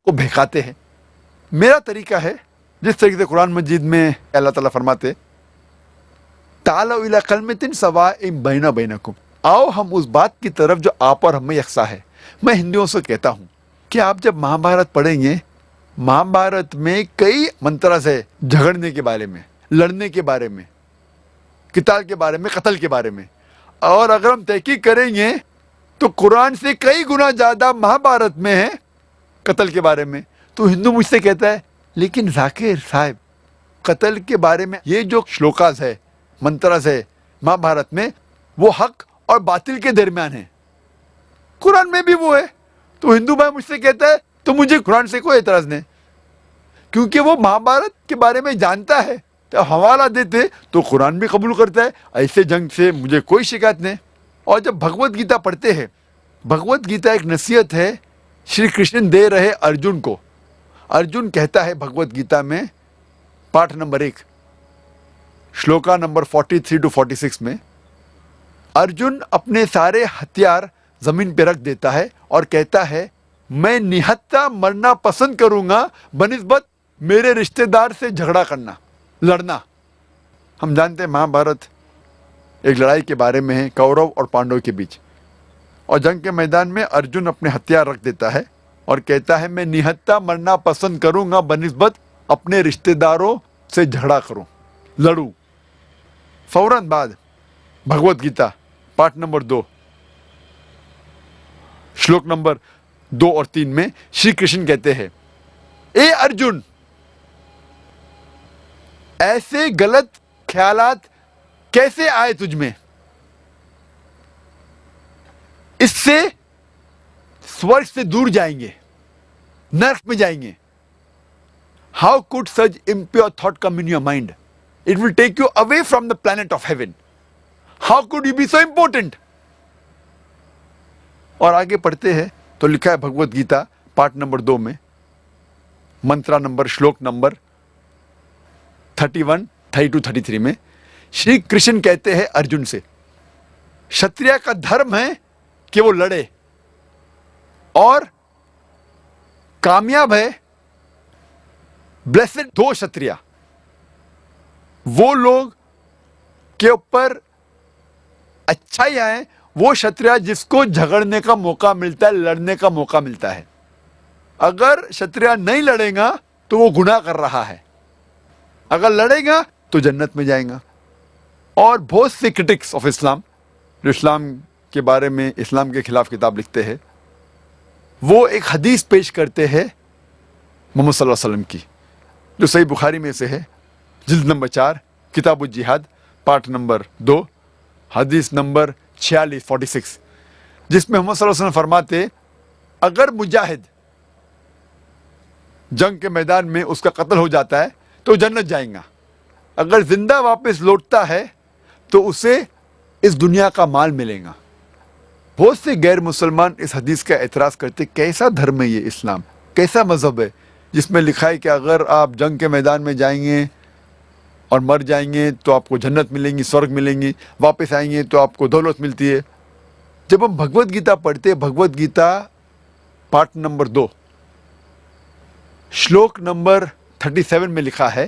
کو بہکاتے ہیں۔ میرا طریقہ ہے جس طریقے سے قرآن مجید میں اللہ تعالیٰ فرماتے تعالوا الی کلمۃ سواء بیننا بینکم، آؤ ہم اس بات کی طرف جو آپ اور ہم میں یکساں ہے۔ میں ہندوؤں سے کہتا ہوں کہ آپ جب مہابھارت پڑھیں گے، مہابھارت میں کئی منترز ہے جھگڑنے کے بارے میں، لڑنے کے بارے میں، قتال کے بارے میں، قتل کے بارے میں، اور اگر ہم تحقیق کریں گے تو قرآن سے کئی گنا زیادہ مہابھارت میں ہے قتل کے بارے میں۔ تو ہندو مجھ سے کہتا ہے لیکن ذاکر صاحب قتل کے بارے میں یہ جو شلوکاز ہے، منترز ہے مہابھارت میں، وہ حق اور باطل کے درمیان ہے، قرآن میں بھی وہ ہے۔ تو ہندو بھائی مجھ سے کہتا ہے تو مجھے قرآن سے کوئی اعتراض نہیں، کیونکہ وہ مہابھارت کے بارے میں جانتا ہے، تو حوالہ دیتے تو قرآن بھی قبول کرتا ہے۔ ایسے جنگ سے مجھے کوئی شکایت نہیں۔ اور جب بھگوت گیتا پڑھتے ہیں، بھگوت گیتا ایک نصیحت ہے شری کرشن دے رہے ارجن کو۔ ارجن کہتا ہے بھگوت گیتا میں پاٹھ نمبر 1 شلوکا نمبر 43 to 46 میں، ارجن اپنے سارے ہتھیار زمین پہ رکھ دیتا ہے اور کہتا ہے میں نہتا مرنا پسند کروں گا بنسبت میرے رشتہ دار سے جھگڑا کرنا، لڑنا۔ ہم جانتے ہیں مہابھارت ایک لڑائی کے بارے میں ہے کورو اور پانڈو کے بیچ، اور جنگ کے میدان میں ارجن اپنے ہتھیار رکھ دیتا ہے اور کہتا ہے میں نہتا مرنا پسند کروں گا بنسبت اپنے رشتہ داروں سے جھگڑا کروں، لڑوں۔ فوراً بعد بھگوت گیتا پاٹھ نمبر 2 شلوک نمبر 2 اور 3 میں شری کرشن کہتے ہیں اے ارجن، ایسے غلط خیالات کیسے آئے تجھ میں؟ اس سے سورگ سے دور جائیں گے، نرک میں جائیں گے۔ How could such impure thought come in your mind? It will take you away from the planet of heaven. How could you be so important? اور آگے پڑھتے ہیں تو لکھا ہے بھگوت گیتا پارٹ نمبر 2 میں منترا نمبر شلوک نمبر 31 32 33 میں شری کرشن کہتے ہیں ارجن سے شتریہ کا دھرم ہے کہ وہ لڑے، اور کامیاب ہے بلیسڈ دو شتریہ، وہ لوگ کے اوپر اچھائی آئے، وہ شتریہ جس کو جھگڑنے کا موقع ملتا ہے، لڑنے کا موقع ملتا ہے۔ اگر شتریہ نہیں لڑے گا تو وہ گناہ کر رہا ہے، اگر لڑے گا تو جنت میں جائیں گا۔ اور بہت سے کرٹکس آف اسلام جو اسلام کے بارے میں اسلام کے خلاف کتاب لکھتے ہیں، وہ ایک حدیث پیش کرتے ہیں محمد صلی اللہ علیہ وسلم کی، جو صحیح بخاری میں سے ہے، جلد نمبر 4 کتاب الجہاد پارٹ نمبر 2 حدیث نمبر 46 جس میں محمد صلی اللہ علیہ وسلم فرماتے اگر مجاہد جنگ کے میدان میں اس کا قتل ہو جاتا ہے تو جنت جائیں گا، اگر زندہ واپس لوٹتا ہے تو اسے اس دنیا کا مال ملے گا۔ بہت سے غیر مسلمان اس حدیث کا اعتراض کرتے کیسا دھرم ہے یہ اسلام، کیسا مذہب ہے جس میں لکھا ہے کہ اگر آپ جنگ کے میدان میں جائیں گے اور مر جائیں گے تو آپ کو جنت ملیں گی، سورگ ملیں گی، واپس آئیں گے تو آپ کو دولت ملتی ہے۔ جب ہم بھگوت گیتا پڑھتے، بھگوت گیتا پارٹ نمبر 2 شلوک نمبر 37 میں لکھا ہے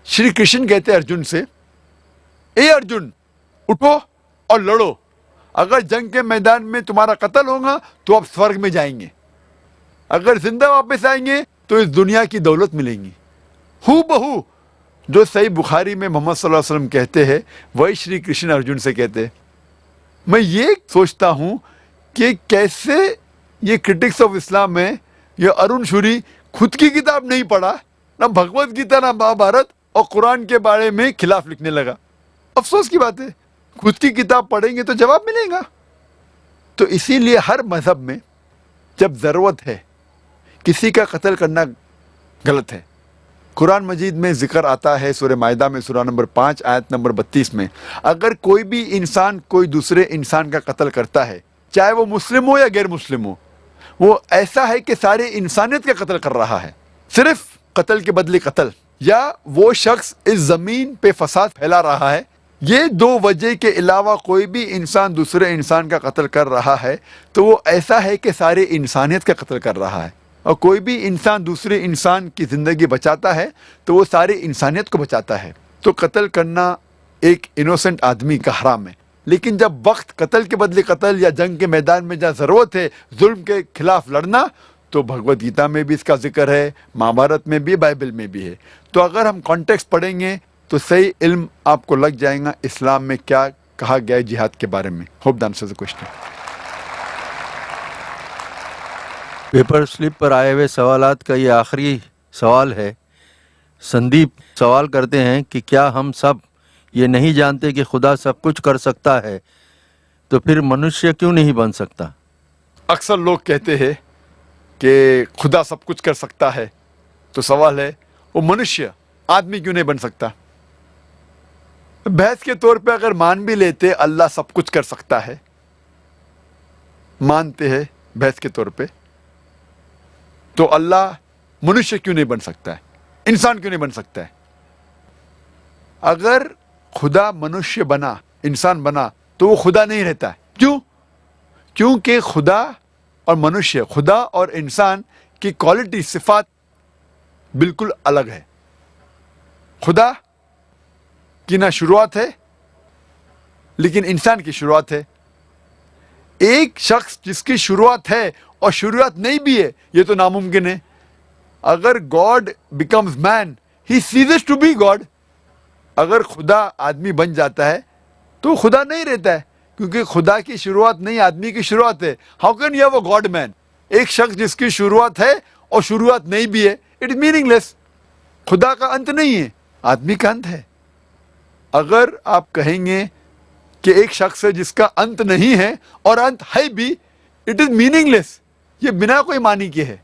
شری کرشن کہتے ارجن سے اے ارجن اٹھو اور لڑو، اگر جنگ کے میدان میں تمہارا قتل ہوگا تو آپ سورگ میں جائیں گے، اگر زندہ واپس آئیں گے تو اس دنیا کی دولت ملیں گی۔ ہو بہو جو صحیح بخاری میں محمد صلی اللہ علیہ وسلم کہتے ہیں وہی شری کرشن ارجن سے کہتے ہیں۔ میں یہ سوچتا ہوں کہ کیسے یہ کرٹکس آف اسلام میں یہ ارون شوری خود کی کتاب نہیں پڑھا، نہ بھگوت گیتا نہ مہابھارت، اور قرآن کے بارے میں خلاف لکھنے لگا۔ افسوس کی بات ہے، خود کی کتاب پڑھیں گے تو جواب ملے گا۔ تو اسی لیے ہر مذہب میں جب ضرورت ہے کسی کا قتل کرنا غلط ہے۔ قرآن مجید میں ذکر آتا ہے سورہ مائدہ میں سورہ نمبر 5 آیت نمبر 32 میں اگر کوئی بھی انسان کوئی دوسرے انسان کا قتل کرتا ہے، چاہے وہ مسلم ہو یا غیر مسلم ہو، وہ ایسا ہے کہ سارے انسانیت کا قتل کر رہا ہے، صرف قتل کے بدلے قتل، یا وہ شخص اس زمین پہ فساد پھیلا رہا ہے، یہ دو وجہ کے علاوہ کوئی بھی انسان دوسرے انسان کا قتل کر رہا ہے تو وہ ایسا ہے کہ سارے انسانیت کا قتل کر رہا ہے۔ اور کوئی بھی انسان دوسرے انسان کی زندگی بچاتا ہے تو وہ ساری انسانیت کو بچاتا ہے. تو قتل کرنا ایک انوسنٹ آدمی کا حرام ہے. لیکن جب وقت قتل کے بدلے قتل یا جنگ کے میدان میں جہاں ضرورت ہے ظلم کے خلاف لڑنا، تو بھگوت گیتا میں بھی اس کا ذکر ہے، مہابھارت میں بھی، بائبل میں بھی ہے. تو اگر ہم کانٹیکسٹ پڑھیں گے تو صحیح علم آپ کو لگ جائے گا اسلام میں کیا کہا گیا ہے جہاد کے بارے میں. ہوپ دان سے کوشچن. پیپر سلپ پر آئے ہوئے سوالات کا یہ آخری سوال ہے. سندیپ سوال کرتے ہیں کہ کیا ہم سب یہ نہیں جانتے کہ خدا سب کچھ کر سکتا ہے، تو پھر منشیہ کیوں نہیں بن سکتا؟ اکثر لوگ کہتے ہیں کہ خدا سب کچھ کر سکتا ہے، تو سوال ہے وہ منشیہ آدمی کیوں نہیں بن سکتا؟ بحث کے طور پہ اگر مان بھی لیتے اللہ سب کچھ کر سکتا ہے، مانتے ہیں بحث کے طور پہ، تو اللہ منشیہ کیوں نہیں بن سکتا ہے، انسان کیوں نہیں بن سکتا ہے؟ اگر خدا منشیہ بنا، انسان بنا، تو وہ خدا نہیں رہتا ہے. کیوں؟ کیونکہ خدا اور منشیہ، خدا اور انسان کی کوالٹی، صفات بالکل الگ ہے. خدا کی نہ شروعات ہے لیکن انسان کی شروعات ہے. ایک شخص جس کی شروعات ہے اور شروعات نہیں بھی ہے، یہ تو ناممکن ہے. اگر God becomes man he ceases to be God. اگر خدا آدمی بن جاتا ہے تو خدا نہیں رہتا ہے، کیونکہ خدا کی شروعات نہیں، آدمی کی شروعات ہے. How can you have a god man? ایک شخص جس کی شروعات ہے اور شروعات نہیں بھی ہے، اٹ از میننگ لیس. خدا کا انت نہیں ہے، آدمی کا انت ہے. اگر آپ کہیں گے کہ ایک شخص ہے جس کا انت نہیں ہے اور انت ہے بھی، اٹ از میننگ لیس. یہ بنا کوئی معنی کے ہے.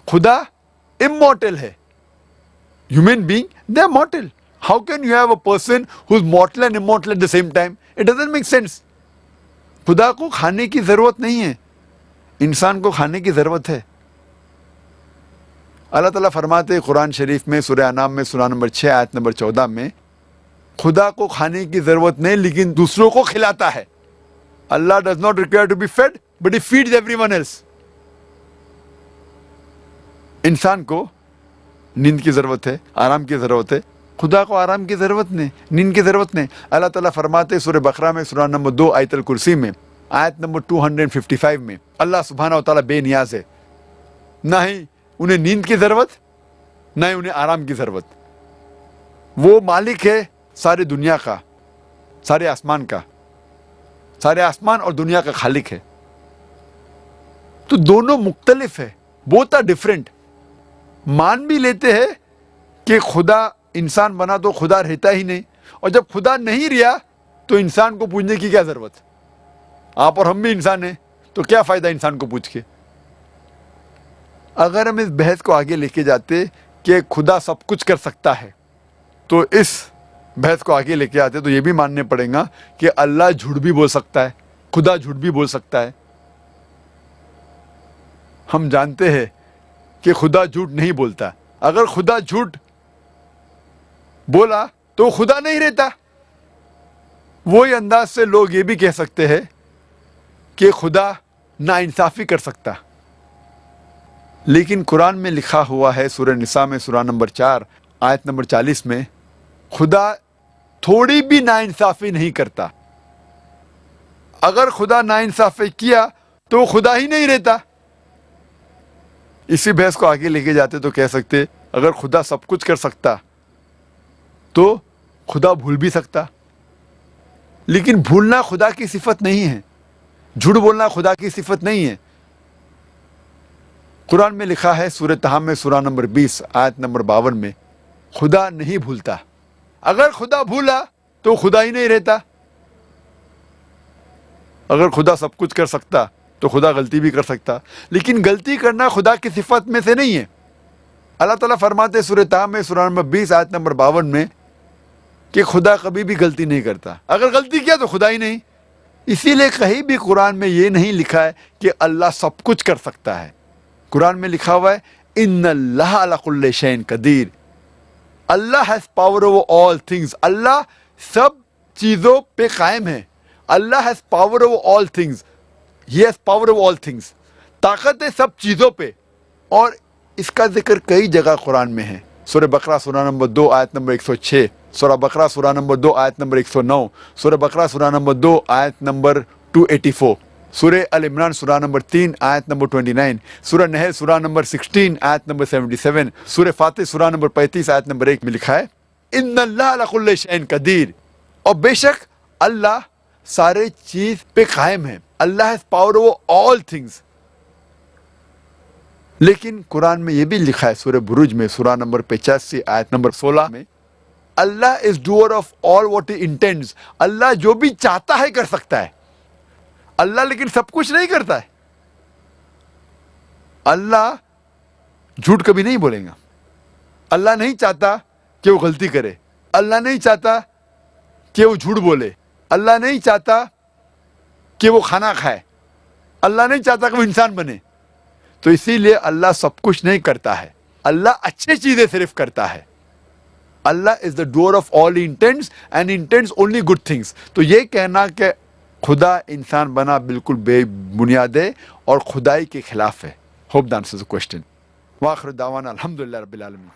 خدا immortal ہے. Human being, they are mortal. How can you have a person who is mortal and immortal at the same time? It doesn't make sense. خدا کو کھانے کی ضرورت نہیں ہے، انسان کو کھانے کی ضرورت ہے. اللہ تعالیٰ فرماتے قرآن شریف میں سورہ انعام میں سورہ نمبر 6 آیت نمبر 14 میں، خدا کو کھانے کی ضرورت نہیں لیکن دوسروں کو کھلاتا ہے. اللہ does not require to be fed, but he feeds everyone else. انسان کو نیند کی ضرورت ہے، آرام کی ضرورت ہے. خدا کو آرام کی ضرورت نہیں، نیند کی ضرورت نہیں. اللہ تعالیٰ فرماتے سورہ بقرہ میں سورہ نمبر 2 آیت الکرسی میں آیت نمبر 255 میں، اللہ سبحانہ و تعالیٰ بے نیاز ہے، نہ ہی انہیں نیند کی ضرورت، نہ ہی انہیں آرام کی ضرورت. وہ مالک ہے ساری دنیا کا، سارے آسمان کا، سارے آسمان اور دنیا کا خالق ہے. تو دونوں مختلف ہے، بوتھ آر ڈفرینٹ. مان بھی لیتے ہیں کہ خدا انسان بنا تو خدا رہتا ہی نہیں، اور جب خدا نہیں رہا تو انسان کو پوچھنے کی کیا ضرورت؟ آپ اور ہم بھی انسان ہیں، تو کیا فائدہ انسان کو پوچھ کے؟ اگر ہم اس بحث کو آگے لے کے جاتے کہ خدا سب کچھ کر سکتا ہے، تو اس بحث کو آگے لے کے آتے تو یہ بھی ماننے پڑے گا کہ اللہ جھوٹ بھی بول سکتا ہے، خدا جھوٹ بھی بول سکتا ہے. ہم جانتے ہیں کہ خدا جھوٹ نہیں بولتا. اگر خدا جھوٹ بولا تو خدا نہیں رہتا. وہی انداز سے لوگ یہ بھی کہہ سکتے ہیں کہ خدا ناانصافی کر سکتا. لیکن قرآن میں لکھا ہوا ہے سورہ نساء میں سورہ نمبر 4 آیت نمبر 40 میں، خدا تھوڑی بھی ناانصافی نہیں کرتا. اگر خدا ناانصافی کیا تو وہ خدا ہی نہیں رہتا. اسی بحث کو آگے لے کے جاتے تو کہہ سکتے اگر خدا سب کچھ کر سکتا تو خدا بھول بھی سکتا. لیکن بھولنا خدا کی صفت نہیں ہے، جھوٹ بولنا خدا کی صفت نہیں ہے. قرآن میں لکھا ہے سورہ طہ میں سورہ نمبر 20 آیت نمبر 52 میں، خدا نہیں بھولتا. اگر خدا بھولا تو خدا ہی نہیں رہتا. اگر خدا سب کچھ کر سکتا تو خدا غلطی بھی کر سکتا، لیکن غلطی کرنا خدا کی صفت میں سے نہیں ہے. اللہ تعالیٰ فرماتے سورہ طہ میں سورہ نمبر 20 آیت نمبر 52 میں کہ خدا کبھی بھی غلطی نہیں کرتا. اگر غلطی کیا تو خدا ہی نہیں. اسی لیے کہیں بھی قرآن میں یہ نہیں لکھا ہے کہ اللہ سب کچھ کر سکتا ہے. قرآن میں لکھا ہوا ہے ان اللہ علی کل شیء قدیر. Allah has power over all things. Allah سب چیزوں پہ قائم ہے. Allah has power over all things. He has power over all things. طاقت ہے سب چیزوں پہ. اور اس کا ذکر کئی جگہ قرآن میں ہے. سورہ بقرہ سورہ نمبر 2 آیت نمبر 106, سورہ بقرہ سورہ نمبر 2 آیت نمبر 109, سورہ بقرہ سورہ نمبر 2 آیت نمبر 284, سورہ ال عمران سورہ نمبر 3 آیت نمبر 29, سورہ نحل سورہ نمبر 16 آیت نمبر 77, سورہ فاتح سورہ نمبر 35 آیت نمبر 1 میں لکھا ہے ان اللہ علی کل شیء قدیر, اور بے شک اللہ سارے چیز پہ قائم ہے. Allah has power over all things. لیکن قرآن میں یہ بھی لکھا ہے سورہ بروج میں سورہ نمبر 85 آیت نمبر 16 میں, Allah is doer of all what he intends. Allah جو بھی چاہتا ہے کر سکتا ہے. اللہ لیکن سب کچھ نہیں کرتا ہے. اللہ جھوٹ کبھی نہیں بولے گا. اللہ نہیں چاہتا کہ وہ غلطی کرے. اللہ نہیں چاہتا کہ وہ جھوٹ بولے. اللہ نہیں چاہتا کہ وہ کھانا کھائے. اللہ نہیں چاہتا کہ وہ انسان بنے. تو اسی لیے اللہ سب کچھ نہیں کرتا ہے. اللہ اچھی چیزیں صرف کرتا ہے. Allah is the doer of all intents and intents only good things. تو یہ کہنا کہ خدا انسان بنا بالکل بے بنیاد ہے اور خدائی کے خلاف ہے. Hope the answers the question. وآخر دعوانا الحمدللہ رب العالمین.